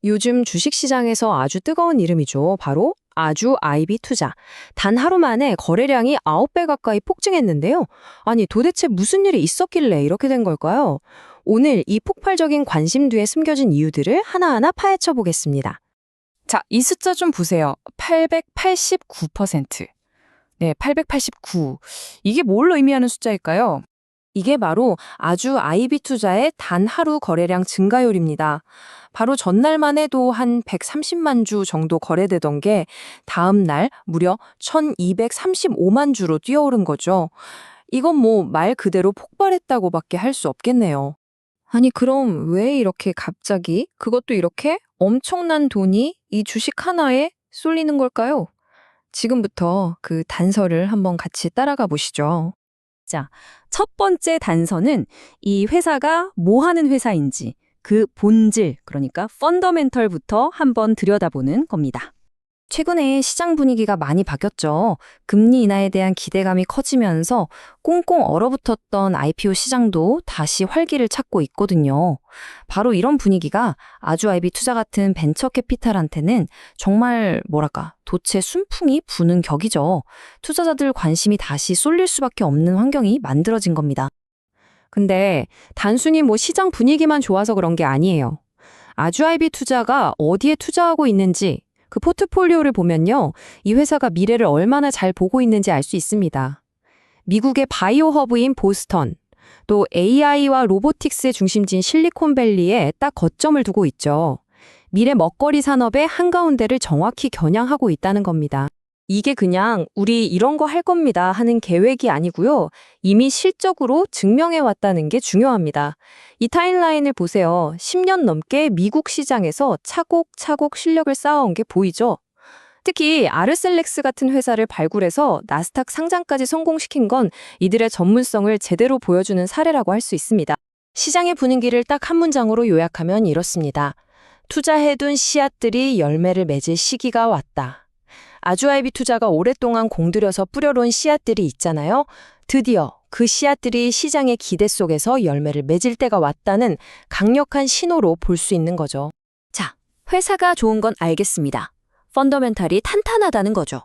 요즘 주식시장에서 아주 뜨거운 이름이죠. 바로 아주 아이비 투자. 단 하루 만에 거래량이 9배 가까이 폭증했는데요. 아니, 도대체 무슨 일이 있었길래 이렇게 된 걸까요? 오늘 이 폭발적인 관심 뒤에 숨겨진 이유들을 하나하나 파헤쳐 보겠습니다. 자, 이 숫자 좀 보세요. 889%. 네, 889. 이게 뭘 의미하는 숫자일까요? 이게 바로 아주 아이비 투자의 단 하루 거래량 증가율입니다. 바로 전날만 해도 한 130만 주 정도 거래되던 게 다음 날 무려 1235만 주로 뛰어오른 거죠. 이건 뭐 말 그대로 폭발했다고밖에 할 수 없겠네요. 아니, 그럼 왜 이렇게 갑자기 그것도 이렇게 엄청난 돈이 이 주식 하나에 쏠리는 걸까요? 지금부터 그 단서를 한번 같이 따라가 보시죠. 자, 첫 번째 단서는 이 회사가 뭐 하는 회사인지 그 본질, 그러니까 펀더멘털부터 한번 들여다보는 겁니다. 최근에 시장 분위기가 많이 바뀌었죠. 금리 인하에 대한 기대감이 커지면서 꽁꽁 얼어붙었던 IPO 시장도 다시 활기를 찾고 있거든요. 바로 이런 분위기가 아주 아이비 투자 같은 벤처 캐피탈한테는 정말 돛에 순풍이 부는 격이죠. 투자자들 관심이 다시 쏠릴 수밖에 없는 환경이 만들어진 겁니다. 근데 단순히 시장 분위기만 좋아서 그런 게 아니에요. 아주 아이비 투자가 어디에 투자하고 있는지 그 포트폴리오를 보면요. 이 회사가 미래를 얼마나 잘 보고 있는지 알 수 있습니다. 미국의 바이오 허브인 보스턴, 또 AI와 로보틱스의 중심지인 실리콘밸리에 딱 거점을 두고 있죠. 미래 먹거리 산업의 한가운데를 정확히 겨냥하고 있다는 겁니다. 이게 그냥 우리 이런 거 할 겁니다 하는 계획이 아니고요. 이미 실적으로 증명해 왔다는 게 중요합니다. 이 타임라인을 보세요. 10년 넘게 미국 시장에서 차곡차곡 실력을 쌓아온 게 보이죠? 특히 아르셀렉스 같은 회사를 발굴해서 나스닥 상장까지 성공시킨 건 이들의 전문성을 제대로 보여주는 사례라고 할 수 있습니다. 시장의 분위기를 딱 한 문장으로 요약하면 이렇습니다. 투자해둔 씨앗들이 열매를 맺을 시기가 왔다. 아주 아이비 투자가 오랫동안 공들여서 뿌려놓은 씨앗들이 있잖아요. 드디어 그 씨앗들이 시장의 기대 속에서 열매를 맺을 때가 왔다는 강력한 신호로 볼 수 있는 거죠. 자, 회사가 좋은 건 알겠습니다. 펀더멘탈이 탄탄하다는 거죠.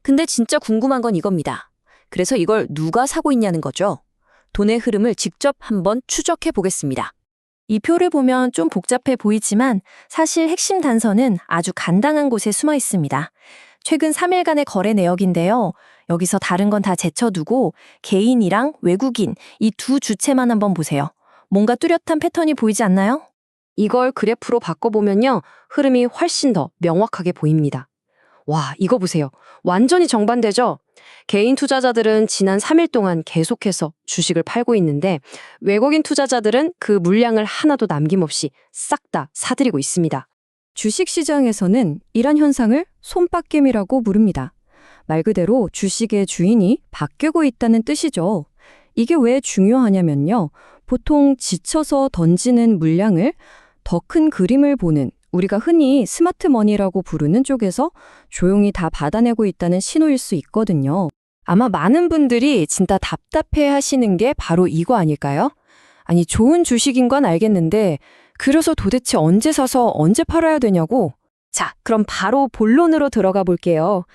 근데 진짜 궁금한 건 이겁니다. 그래서 이걸 누가 사고 있냐는 거죠. 돈의 흐름을 직접 한번 추적해 보겠습니다. 이 표를 보면 좀 복잡해 보이지만 사실 핵심 단서는 아주 간단한 곳에 숨어 있습니다. 최근 3일간의 거래 내역인데요. 여기서 다른 건 다 제쳐두고 개인이랑 외국인 이 두 주체만 한번 보세요. 뭔가 뚜렷한 패턴이 보이지 않나요? 이걸 그래프로 바꿔보면요. 흐름이 훨씬 더 명확하게 보입니다. 와, 이거 보세요. 완전히 정반대죠? 개인 투자자들은 지난 3일 동안 계속해서 주식을 팔고 있는데 외국인 투자자들은 그 물량을 하나도 남김없이 싹 다 사들이고 있습니다. 주식시장에서는 이런 현상을 손바뀜이라고 부릅니다. 말 그대로 주식의 주인이 바뀌고 있다는 뜻이죠. 이게 왜 중요하냐면요. 보통 지쳐서 던지는 물량을 더 큰 그림을 보는 우리가 흔히 스마트머니라고 부르는 쪽에서 조용히 다 받아내고 있다는 신호일 수 있거든요. 아마 많은 분들이 진짜 답답해 하시는 게 바로 이거 아닐까요? 아니, 좋은 주식인 건 알겠는데 그래서 도대체 언제 사서 언제 팔아야 되냐고? 자, 그럼 바로 본론으로 들어가 볼게요.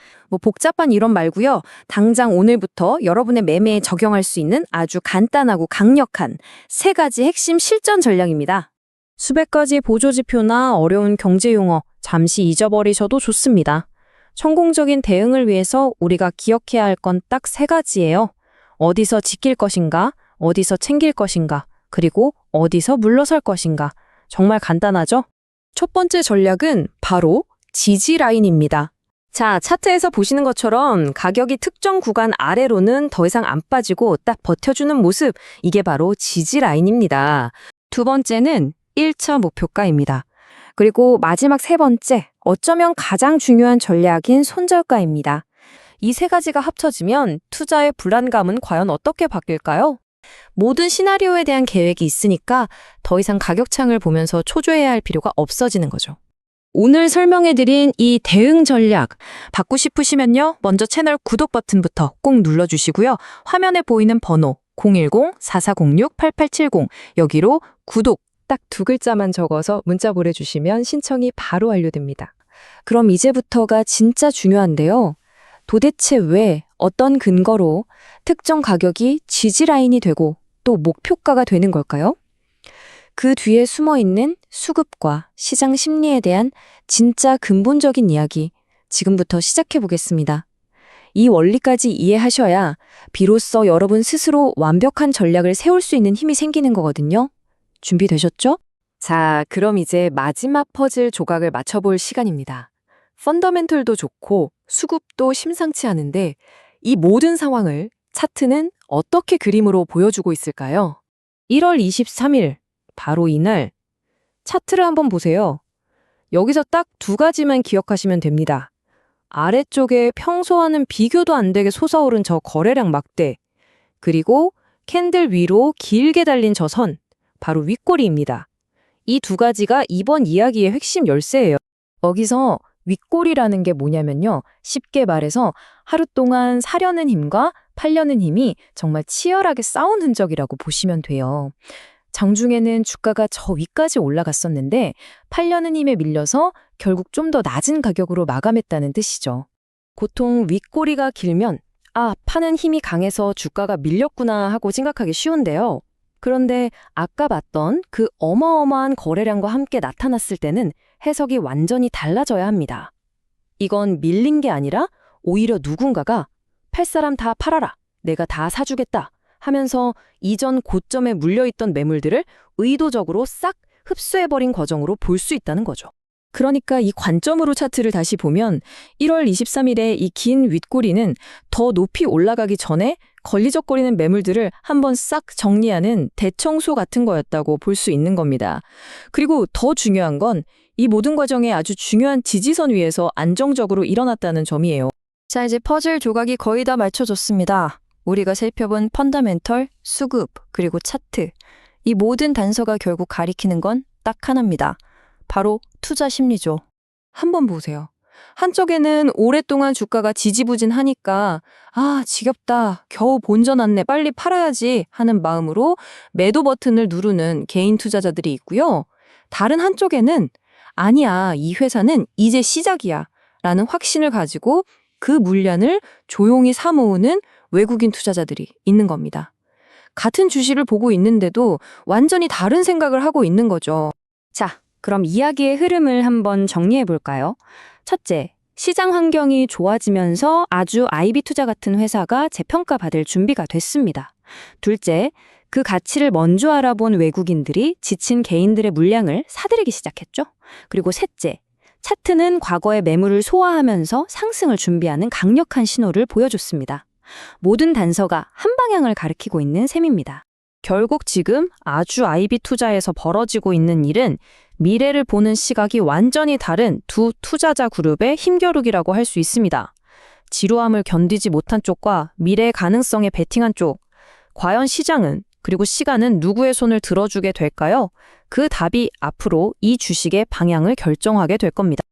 복잡한 이론 말고요. 당장 오늘부터 여러분의 매매에 적용할 수 있는 아주 간단하고 강력한 3가지 핵심 실전 전략입니다. 수백 가지 보조지표나 어려운 경제용어 잠시 잊어버리셔도 좋습니다. 성공적인 대응을 위해서 우리가 기억해야 할 건 딱 3가지예요. 어디서 지킬 것인가, 어디서 챙길 것인가, 그리고 어디서 물러설 것인가. 정말 간단하죠? 첫 번째 전략은 바로 지지 라인입니다. 자, 차트에서 보시는 것처럼 가격이 특정 구간 아래로는 더 이상 안 빠지고 딱 버텨주는 모습, 이게 바로 지지 라인입니다. 두 번째는 1차 목표가입니다. 그리고 마지막 3번째, 어쩌면 가장 중요한 전략인 손절가입니다. 이 3가지가 합쳐지면 투자의 불안감은 과연 어떻게 바뀔까요? 모든 시나리오에 대한 계획이 있으니까 더 이상 가격창을 보면서 초조해야 할 필요가 없어지는 거죠. 오늘 설명해드린 이 대응 전략 받고 싶으시면요. 먼저 채널 구독 버튼부터 꼭 눌러주시고요. 화면에 보이는 번호 010-4406-8870 여기로 구독, 딱 두 글자만 적어서 문자 보내주시면 신청이 바로 완료됩니다. 그럼 이제부터가 진짜 중요한데요. 도대체 왜, 어떤 근거로 특정 가격이 지지라인이 되고 또 목표가가 되는 걸까요? 그 뒤에 숨어 있는 수급과 시장 심리에 대한 진짜 근본적인 이야기 지금부터 시작해 보겠습니다. 이 원리까지 이해하셔야 비로소 여러분 스스로 완벽한 전략을 세울 수 있는 힘이 생기는 거거든요. 준비되셨죠? 자, 그럼 이제 마지막 퍼즐 조각을 맞춰볼 시간입니다. 펀더멘털도 좋고 수급도 심상치 않은데 이 모든 상황을 차트는 어떻게 그림으로 보여주고 있을까요? 1월 23일, 바로 이날 차트를 한번 보세요. 여기서 딱 두 가지만 기억하시면 됩니다. 아래쪽에 평소와는 비교도 안 되게 솟아오른 저 거래량 막대, 그리고 캔들 위로 길게 달린 저 선, 바로 윗꼬리입니다. 이 두 가지가 이번 이야기의 핵심 열쇠예요. 여기서 윗꼬리라는 게 뭐냐면요. 쉽게 말해서 하루 동안 사려는 힘과 팔려는 힘이 정말 치열하게 싸운 흔적이라고 보시면 돼요. 장중에는 주가가 저 위까지 올라갔었는데 팔려는 힘에 밀려서 결국 좀 더 낮은 가격으로 마감했다는 뜻이죠. 보통 윗꼬리가 길면 파는 힘이 강해서 주가가 밀렸구나 하고 생각하기 쉬운데요. 그런데 아까 봤던 그 어마어마한 거래량과 함께 나타났을 때는 해석이 완전히 달라져야 합니다. 이건 밀린 게 아니라 오히려 누군가가 팔 사람 다 팔아라, 내가 다 사주겠다 하면서 이전 고점에 물려있던 매물들을 의도적으로 싹 흡수해버린 과정으로 볼 수 있다는 거죠. 그러니까 이 관점으로 차트를 다시 보면 1월 23일에 이 긴 윗꼬리는 더 높이 올라가기 전에 걸리적거리는 매물들을 한번 싹 정리하는 대청소 같은 거였다고 볼 수 있는 겁니다. 그리고 더 중요한 건 이 모든 과정에 아주 중요한 지지선 위에서 안정적으로 일어났다는 점이에요. 자, 이제 퍼즐 조각이 거의 다 맞춰졌습니다. 우리가 살펴본 펀더멘털, 수급, 그리고 차트. 이 모든 단서가 결국 가리키는 건 딱 하나입니다. 바로 투자 심리죠. 한번 보세요. 한쪽에는 오랫동안 주가가 지지부진하니까 지겹다, 겨우 본전왔네, 빨리 팔아야지 하는 마음으로 매도 버튼을 누르는 개인 투자자들이 있고요. 다른 한쪽에는 아니야, 이 회사는 이제 시작이야 라는 확신을 가지고 그 물량을 조용히 사모으는 외국인 투자자들이 있는 겁니다. 같은 주식을 보고 있는데도 완전히 다른 생각을 하고 있는 거죠. 자, 그럼 이야기의 흐름을 한번 정리해 볼까요? 첫째, 시장 환경이 좋아지면서 아주 IB 투자 같은 회사가 재평가받을 준비가 됐습니다. 둘째, 그 가치를 먼저 알아본 외국인들이 지친 개인들의 물량을 사들이기 시작했죠. 그리고 셋째, 차트는 과거의 매물을 소화하면서 상승을 준비하는 강력한 신호를 보여줬습니다. 모든 단서가 한 방향을 가리키고 있는 셈입니다. 결국 지금 아주 IB 투자에서 벌어지고 있는 일은 미래를 보는 시각이 완전히 다른 두 투자자 그룹의 힘겨루기라고 할 수 있습니다. 지루함을 견디지 못한 쪽과 미래의 가능성에 베팅한 쪽. 과연 시장은, 그리고 시간은 누구의 손을 들어주게 될까요? 그 답이 앞으로 이 주식의 방향을 결정하게 될 겁니다.